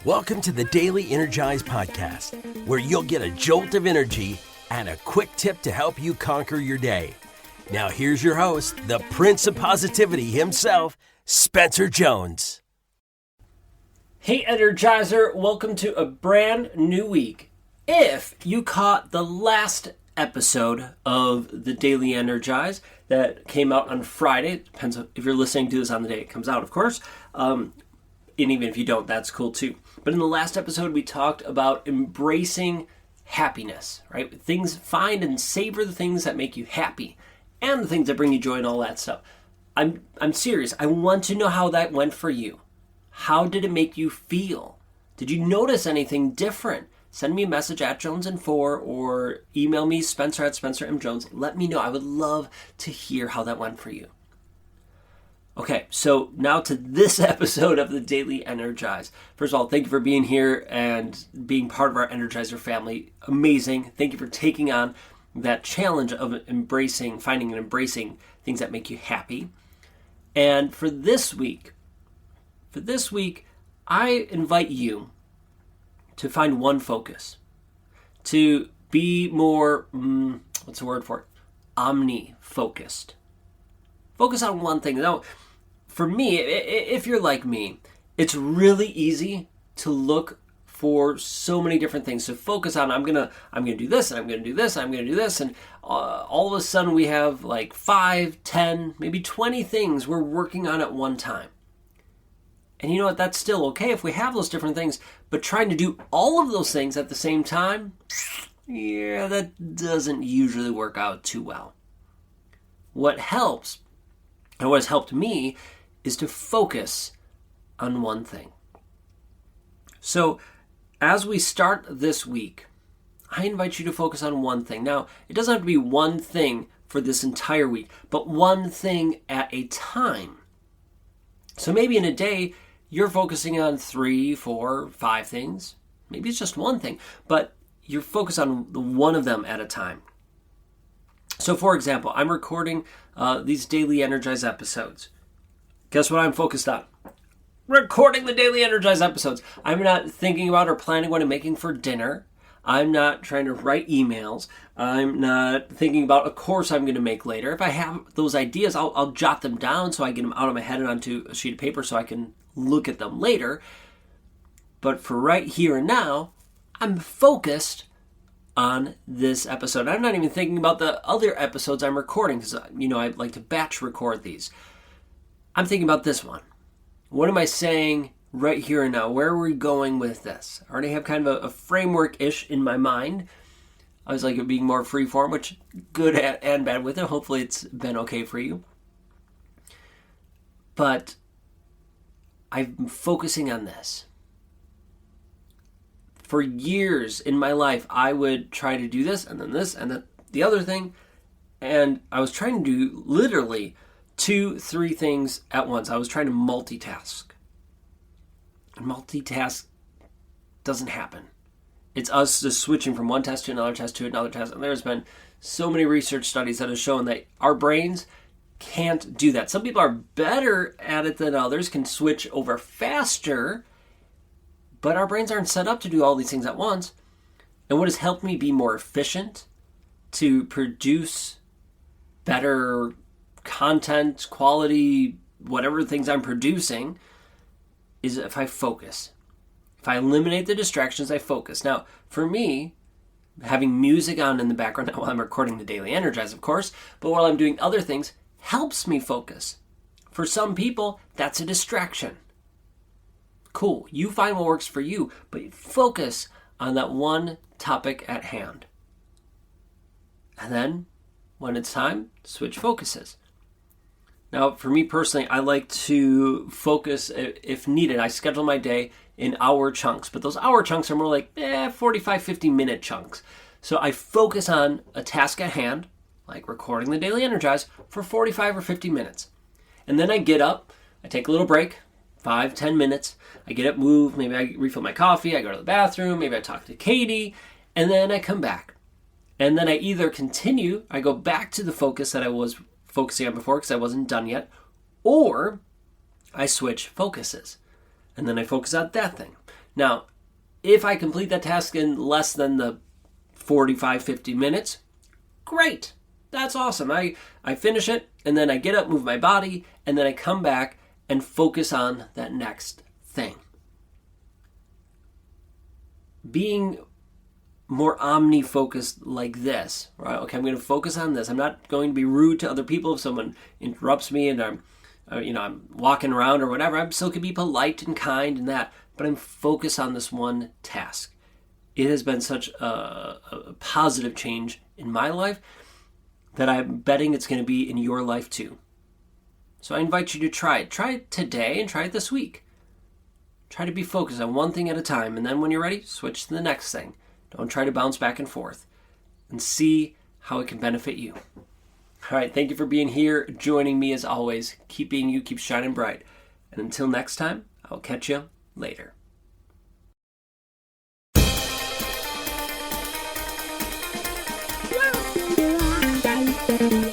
Welcome to the Daily Energize Podcast, where you'll get a jolt of energy and a quick tip to help you conquer your day. Now here's your host, the Prince of Positivity himself, Spencer Jones. Hey Energizer, welcome to a brand new week. If you caught the last episode of the Daily Energize that came out on Friday, it depends if you're listening to this on the day it comes out, of course, and even if you don't, that's cool too. But in the last episode, we talked about embracing happiness, right? Find and savor the things that make you happy and the things that bring you joy and all that stuff. I'm serious. I want to know how that went for you. How did it make you feel? Did you notice anything different? Send me a message at Jones4 or email me Spencer at SpencerMJones. Let me know. I would love to hear how that went for you. Okay, so now to this episode of the Daily Energize. First of all, thank you for being here and being part of our Energizer family. Amazing. Thank you for taking on that challenge of finding and embracing things that make you happy. And for this week, I invite you to find one focus, to be more, what's the word for it? Omni-focused. Focus on one thing. Now, for me, if you're like me, it's really easy to look for so many different things to focus on. I'm gonna do this, and I'm gonna do this, and I'm gonna do this, and all of a sudden we have like 5, 10, maybe 20 things we're working on at one time. And you know what? That's still okay if we have those different things, but trying to do all of those things at the same time, yeah, that doesn't usually work out too well. What helps, and what has helped me, is to focus on one thing. So, as we start this week, I invite you to focus on one thing. Now, it doesn't have to be one thing for this entire week, but one thing at a time. So maybe in a day, you're focusing on 3, 4, 5 things. Maybe it's just one thing, but you're focused on one of them at a time. So for example, I'm recording these Daily Energize episodes. Guess what I'm focused on? Recording the Daily Energize episodes. I'm not thinking about or planning what I'm making for dinner. I'm not trying to write emails. I'm not thinking about a course I'm going to make later. If I have those ideas, I'll jot them down so I get them out of my head and onto a sheet of paper so I can look at them later. But for right here and now, I'm focused on this episode. I'm not even thinking about the other episodes I'm recording because, I like to batch record these. I'm thinking about this one. What am I saying right here and now? Where are we going with this? I already have kind of a framework-ish in my mind. I was like it being more free-form, which good and bad with it. Hopefully it's been okay for you. But I'm focusing on this. For years in my life, I would try to do this, and then the other thing. And I was trying to do literally 2, 3 things at once. I was trying to multitask. And multitask doesn't happen. It's us just switching from one task to another task to another task. And there's been so many research studies that have shown that our brains can't do that. Some people are better at it than others, can switch over faster, but our brains aren't set up to do all these things at once. And what has helped me be more efficient to produce better content, quality, whatever things I'm producing, is if I focus. If I eliminate the distractions, I focus. Now, for me, having music on in the background while I'm recording the Daily Energize, of course, but while I'm doing other things, helps me focus. For some people, that's a distraction. Cool. You find what works for you, but focus on that one topic at hand. And then, when it's time, switch focuses. Now, for me personally, I like to focus if needed. I schedule my day in hour chunks, but those hour chunks are more like 45, 50-minute chunks. So I focus on a task at hand, like recording the Daily Energize, for 45 or 50 minutes. And then I get up, I take a little break, 5, 10 minutes. I get up, move, maybe I refill my coffee, I go to the bathroom, maybe I talk to Katie, and then I come back. And then I either continue, I go back to the focus that I was focusing on before because I wasn't done yet, or I switch focuses. And then I focus on that thing. Now, if I complete that task in less than the 45, 50 minutes, great. That's awesome. I finish it, and then I get up, move my body, and then I come back and focus on that next thing. Being more omni-focused like this, right? Okay, I'm going to focus on this. I'm not going to be rude to other people if someone interrupts me and I'm walking around or whatever. I still can be polite and kind and that, but I'm focused on this one task. It has been such a positive change in my life that I'm betting it's going to be in your life too. So I invite you to try it. Try it today and try it this week. Try to be focused on one thing at a time, and then when you're ready, switch to the next thing. Don't try to bounce back and forth, and see how it can benefit you. All right, thank you for being here, joining me as always. Keep being you, keep shining bright. And until next time, I'll catch you later. Thank you.